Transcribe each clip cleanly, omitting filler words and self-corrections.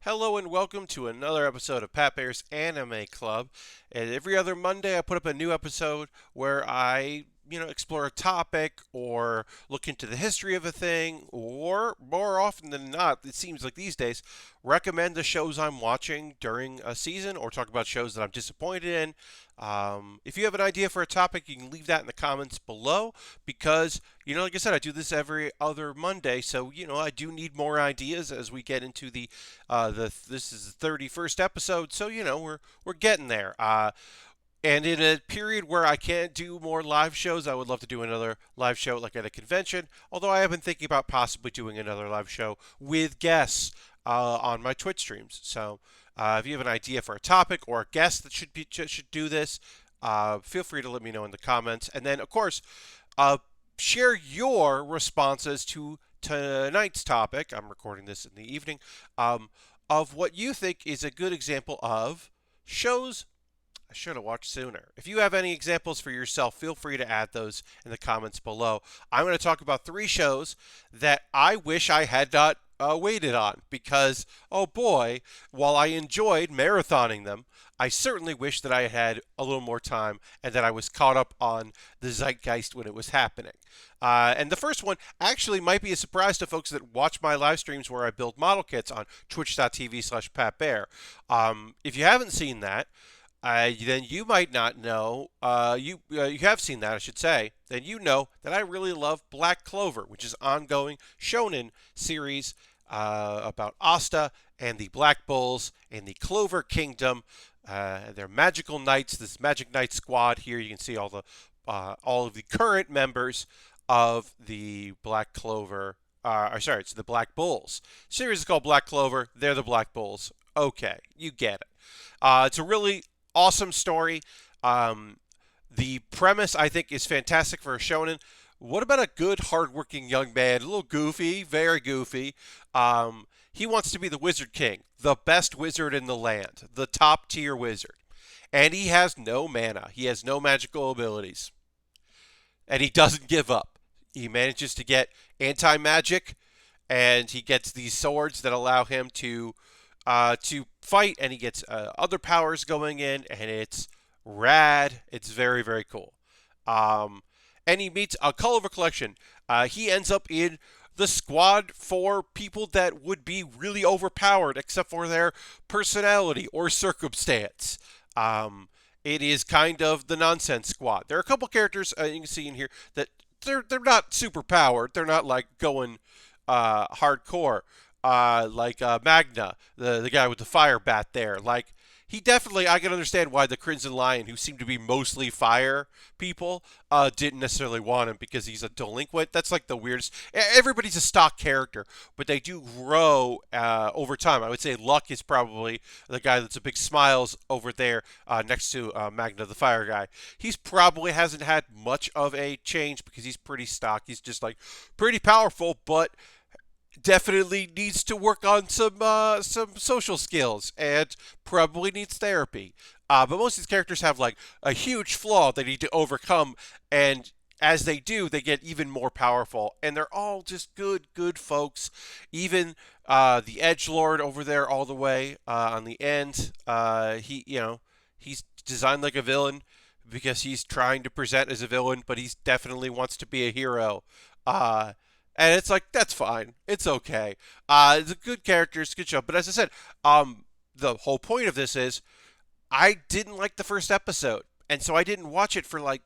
Hello and welcome to another episode of Pat Baer's Anime Club. And every other Monday I put up a new episode where I, explore a topic or look into the history of a thing, or more often than not, it seems like these days, recommend the shows I'm watching during a season or talk about shows that I'm disappointed in. If you have an idea for a topic, you can leave that in the comments below because, like I said, I do this every other Monday, so I do need more ideas as we get into the this is the 31st episode, so we're getting there. And in a period where I can't do more live shows, I would love to do another live show like at a convention. Although I have been thinking about possibly doing another live show with guests on my Twitch streams. So if you have an idea for a topic or a guest that should do this, feel free to let me know in the comments. And then, of course, share your responses to tonight's topic. I'm recording this in the evening. Of what you think is a good example of shows I should have watched sooner. If you have any examples for yourself, feel free to add those in the comments below. I'm going to talk about 3 shows that I wish I had not waited on because, oh boy, while I enjoyed marathoning them, I certainly wish that I had a little more time and that I was caught up on the zeitgeist when it was happening. And the first one actually might be a surprise to folks that watch my live streams where I build model kits on twitch.tv/PatBear. If you haven't seen that, then you might not know. You have seen that, I should say. Then you know that I really love Black Clover, which is an ongoing shonen series about Asta and the Black Bulls and the Clover Kingdom. They're magical knights. This Magic Knight squad here. You can see all of the current members of the Black Clover. It's the Black Bulls. The series is called Black Clover. They're the Black Bulls. Okay, you get it. It's a really awesome story. The premise, I think, is fantastic for a shonen. What about a good, hardworking young man? A little goofy, very goofy. He wants to be the Wizard King, the best wizard in the land, the top tier wizard. And he has no mana. He has no magical abilities. And he doesn't give up. He manages to get anti-magic, and he gets these swords that allow him to fight, and he gets other powers going in, and it's rad. It's very, very cool. And he meets a Clover collection. He ends up in the squad for people that would be really overpowered, except for their personality or circumstance. It is kind of the nonsense squad. There are a couple characters you can see in here that they're not super powered. They're not like going hardcore. Like Magna, the guy with the fire bat there. Like, he definitely, I can understand why the Crimson Lion, who seem to be mostly fire people, didn't necessarily want him because he's a delinquent. That's like the weirdest. Everybody's a stock character, but they do grow over time. I would say Luck is probably the guy that's a big smiles over there next to Magna, the fire guy. He's probably hasn't had much of a change because he's pretty stock. He's just like pretty powerful, but definitely needs to work on some social skills and probably needs therapy. But most of these characters have like a huge flaw they need to overcome, and as they do, they get even more powerful. And they're all just good folks. Even the edgelord over there, all the way on the end, he's designed like a villain because he's trying to present as a villain, but he definitely wants to be a hero. And it's like, that's fine. It's okay. It's a good character. It's a good show. But as I said, the whole point of this is I didn't like the first episode. And so I didn't watch it for like,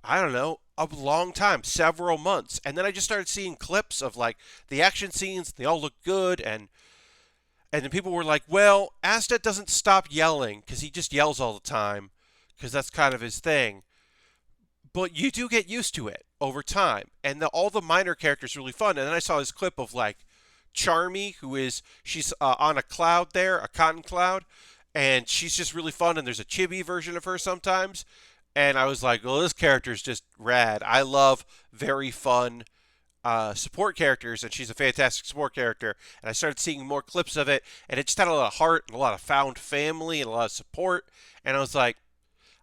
I don't know, a long time, several months. And then I just started seeing clips of like the action scenes. They all look good. And then people were like, well, Asta doesn't stop yelling because he just yells all the time because that's kind of his thing. But you do get used to it over time, and all the minor characters are really fun. And then I saw this clip of like Charmy, she's on a cloud there, a cotton cloud, and she's just really fun. And there's a chibi version of her sometimes, and I was like, well, this character is just rad. I love very fun support characters, and she's a fantastic support character. And I started seeing more clips of it, and it just had a lot of heart and a lot of found family and a lot of support. And I was like,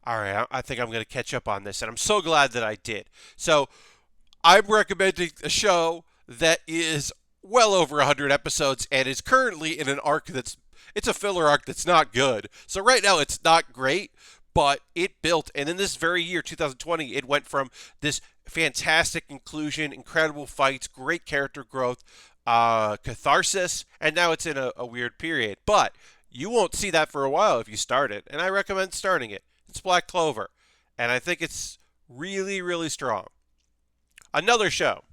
all right, I think I'm going to catch up on this, and I'm so glad that I did. So I'm recommending a show that is well over 100 episodes and is currently in an arc it's a filler arc that's not good. So right now it's not great, but it built, and in this very year, 2020, it went from this fantastic inclusion, incredible fights, great character growth, catharsis, and now it's in a weird period. But you won't see that for a while if you start it, and I recommend starting it. It's Black Clover, and I think it's really, really strong. Another show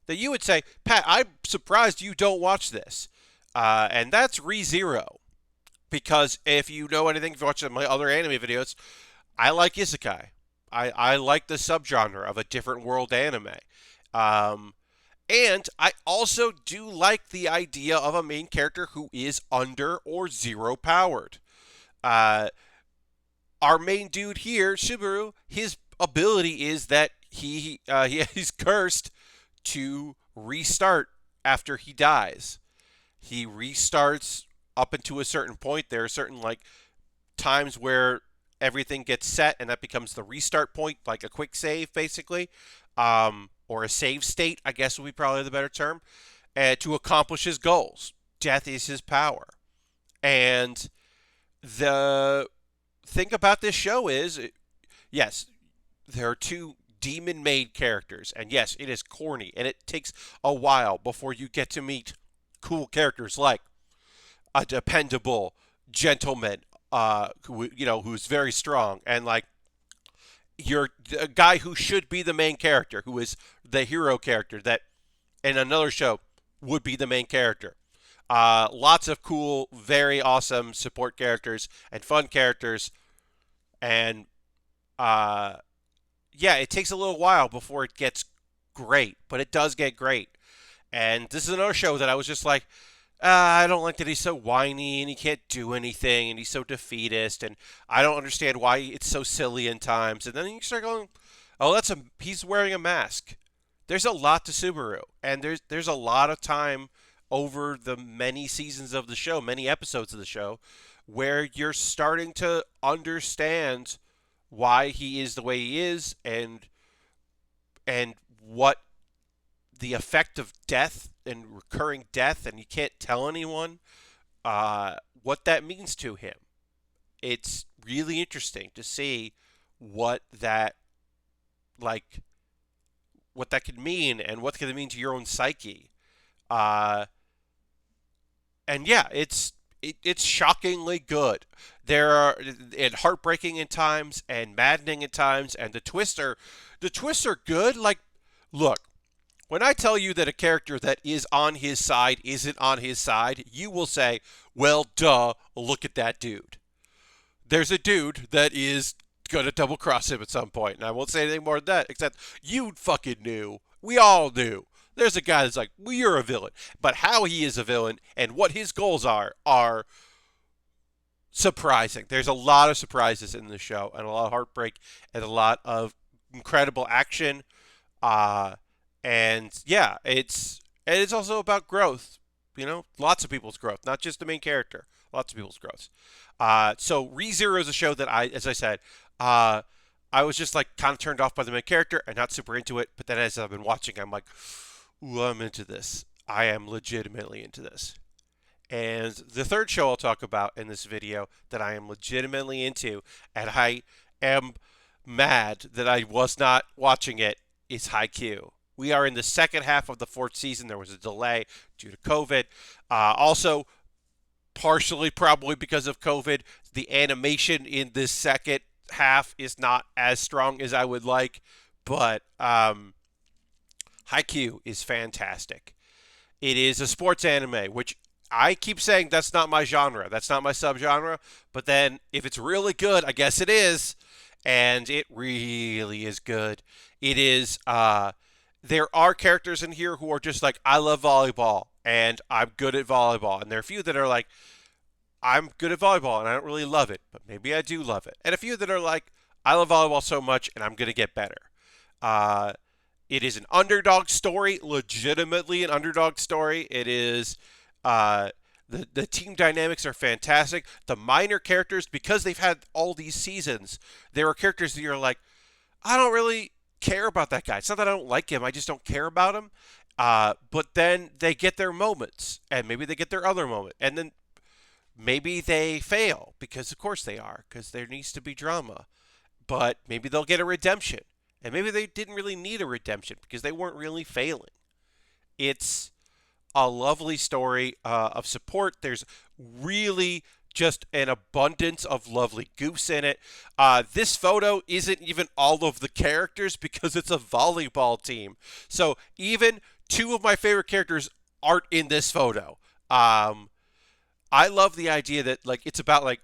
that you would say, Pat, I'm surprised you don't watch this, and that's ReZero. Because if you know anything, if you watch my other anime videos, I like isekai. I like the subgenre of a different world anime. Um, and I also do like the idea of a main character who is under or zero powered. Uh, our main dude here, Shibiru, his ability is that he's cursed to restart after he dies. He restarts up into a certain point. There are certain like times where everything gets set and that becomes the restart point, like a quick save basically, or a save state, I guess would be probably the better term, to accomplish his goals. Death is his power. And the thing about this show is, yes, there are two demon-made characters, and yes, it is corny, and it takes a while before you get to meet cool characters like a dependable gentleman, who's very strong, and like you're a guy who should be the main character, who is the hero character that in another show would be the main character. Lots of cool, very awesome support characters and fun characters, and yeah, it takes a little while before it gets great, but it does get great. And this is another show that I was just like, I don't like that he's so whiny and he can't do anything and he's so defeatist and I don't understand why it's so silly in times. And then you start going, oh, he's wearing a mask. There's a lot to Subaru, and there's a lot of time over the many seasons of the show, many episodes of the show, where you're starting to understand why he is the way he is and what the effect of death and recurring death, and you can't tell anyone what that means to him. It's really interesting to see what that could mean and what could it mean to your own psyche. And yeah, it's shockingly good. There are and heartbreaking in times and maddening at times, and the twists are good. Like, look, when I tell you that a character that is on his side isn't on his side, you will say, well, duh, look at that dude. There's a dude that is going to double cross him at some point, and I won't say anything more than that, except you fucking knew. We all knew. There's a guy that's like, well, you're a villain. But how he is a villain and what his goals are surprising. There's a lot of surprises in the show, and a lot of heartbreak, and a lot of incredible action. And yeah, it's also about growth. You know, lots of people's growth, not just the main character. Lots of people's growth. So ReZero is a show that as I said, I was just like kind of turned off by the main character and not super into it. But then as I've been watching, I'm like, ooh, I'm into this. I am legitimately into this. And the third show I'll talk about in this video that I am legitimately into, and I am mad that I was not watching it, is Haikyuu. We are in the second half of the fourth season. There was a delay due to COVID. Also, partially probably because of COVID, the animation in this second half is not as strong as I would like. But Haikyuu is fantastic. It is a sports anime, which I keep saying that's not my genre. That's not my subgenre. But then if it's really good, I guess it is. And it really is good. It is, there are characters in here who are just like, I love volleyball and I'm good at volleyball. And there are a few that are like, I'm good at volleyball and I don't really love it, but maybe I do love it. And a few that are like, I love volleyball so much and I'm going to get better. It is an underdog story, legitimately an underdog story. It is, the team dynamics are fantastic. The minor characters, because they've had all these seasons, there are characters that you're like, I don't really care about that guy. It's not that I don't like him, I just don't care about him. But then they get their moments, and maybe they get their other moment, and then maybe they fail because, of course, they are, because there needs to be drama. But maybe they'll get a redemption, and maybe they didn't really need a redemption because they weren't really failing. It's a lovely story of support. There's really just an abundance of lovely goofs in it. This photo isn't even all of the characters because it's a volleyball team. So even two of my favorite characters aren't in this photo. I love the idea that like it's about like,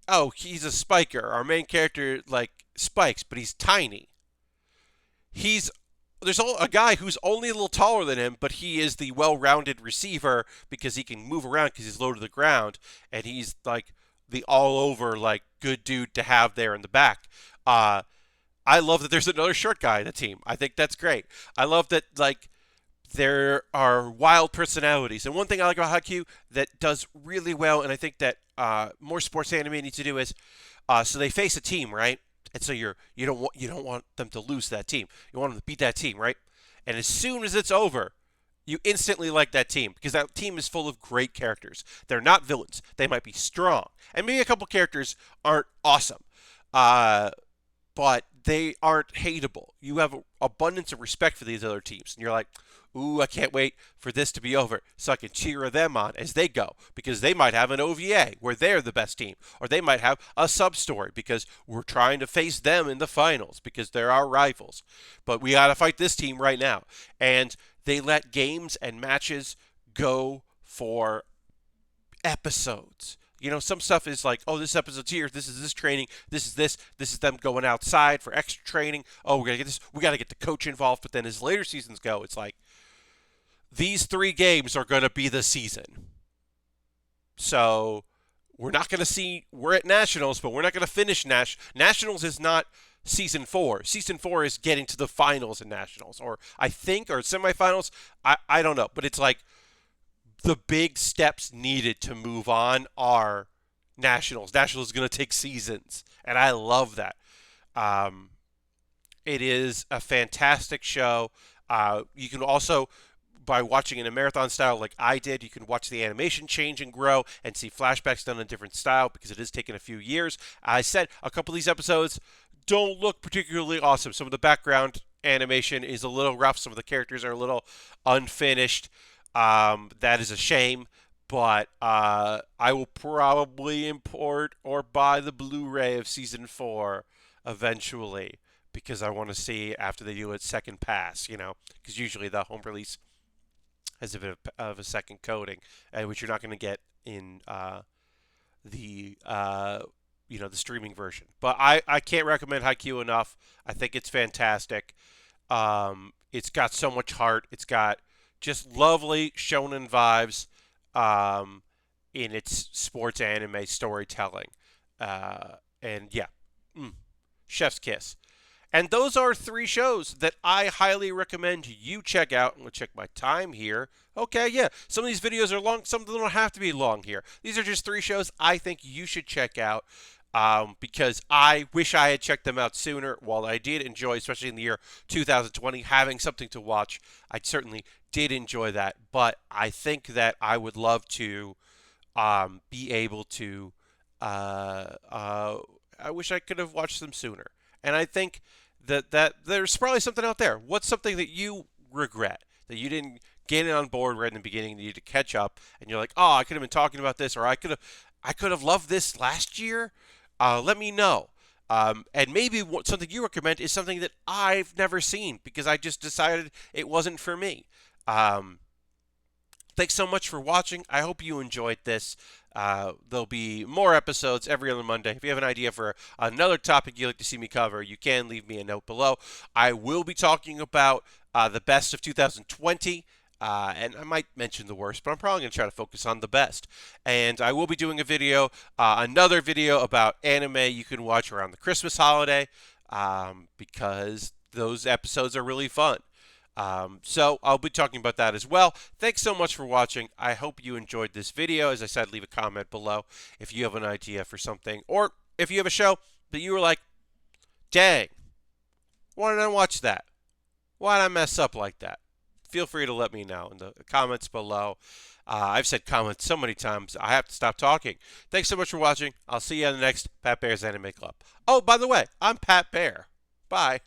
oh, he's a spiker. Our main character like spikes, but he's tiny. He's there's a guy who's only a little taller than him, but he is the well-rounded receiver because he can move around because he's low to the ground, and he's like the all-over like good dude to have there in the back. Uh, I love that there's another short guy in the team. I think that's great. I love that like there are wild personalities, and one thing I like about Haikyuu that does really well, and I think that more sports anime needs to do is so they face a team, right? And so you don't want them to lose that team. You want them to beat that team, right? And as soon as it's over, you instantly like that team because that team is full of great characters. They're not villains. They might be strong, and maybe a couple characters aren't awesome, uh, but they aren't hateable. You have abundance of respect for these other teams, and you're like, ooh, I can't wait for this to be over so I can cheer them on as they go because they might have an OVA where they're the best team, or they might have a sub story because we're trying to face them in the finals because they're our rivals. But we got to fight this team right now. And they let games and matches go for episodes. You know, some stuff is like, oh, this episode's here, this is this training, this is them going outside for extra training. Oh, we gotta get this, we gotta get the coach involved. But then as later seasons go, it's like these 3 games are gonna be the season. So we're not gonna see we're at nationals, but we're not gonna finish nationals is not season 4. Season 4 is getting to the finals in nationals, or I think, or semifinals. I don't know, but it's like the big steps needed to move on are nationals. Nationals is going to take seasons, and I love that. Um, it is a fantastic show. You can also, by watching in a marathon style like I did, you can watch the animation change and grow and see flashbacks done in a different style because it is taking a few years. I said a couple of these episodes don't look particularly awesome. Some of the background animation is a little rough. Some of the characters are a little unfinished. That is a shame, but I will probably import or buy the Blu-ray of Season 4 eventually because I want to see after they do its second pass, you know, because usually the home release has a bit of a second coating, which you're not going to get in the the streaming version. But I can't recommend Haikyuu enough. I think it's fantastic. It's got so much heart. It's got just lovely shonen vibes in its sports anime storytelling. And yeah, chef's kiss. And those are 3 shows that I highly recommend you check out. I'm going to check my time here. Okay, yeah. Some of these videos are long. Some of them don't have to be long here. These are just 3 shows I think you should check out because I wish I had checked them out sooner. While I did enjoy, especially in the year 2020, having something to watch, I certainly did enjoy that. But I think that I would love to be able to. I wish I could have watched them sooner. And I think that there's probably something out there. What's something that you regret that you didn't get in on board right in the beginning, that you need to catch up, and you're like, oh, I could have been talking about this, or I could have loved this last year. Let me know. And maybe something you recommend is something that I've never seen because I just decided it wasn't for me. Thanks so much for watching. I hope you enjoyed this. There'll be more episodes every other Monday. If you have an idea for another topic you'd like to see me cover, you can leave me a note below. I will be talking about the best of 2020. And I might mention the worst, but I'm probably going to try to focus on the best. And I will be doing a video, another video about anime you can watch around the Christmas holiday, because those episodes are really fun. So I'll be talking about that as well. Thanks so much for watching. I hope you enjoyed this video. As I said, leave a comment below if you have an idea for something, or if you have a show that you were like, dang, why did I watch that? Why did I mess up like that? feel free to let me know in the comments below. I've said comments so many times, I have to stop talking. Thanks so much for watching. I'll see you in the next Pat Bear's Anime Club. Oh, by the way, I'm Pat Bear. Bye.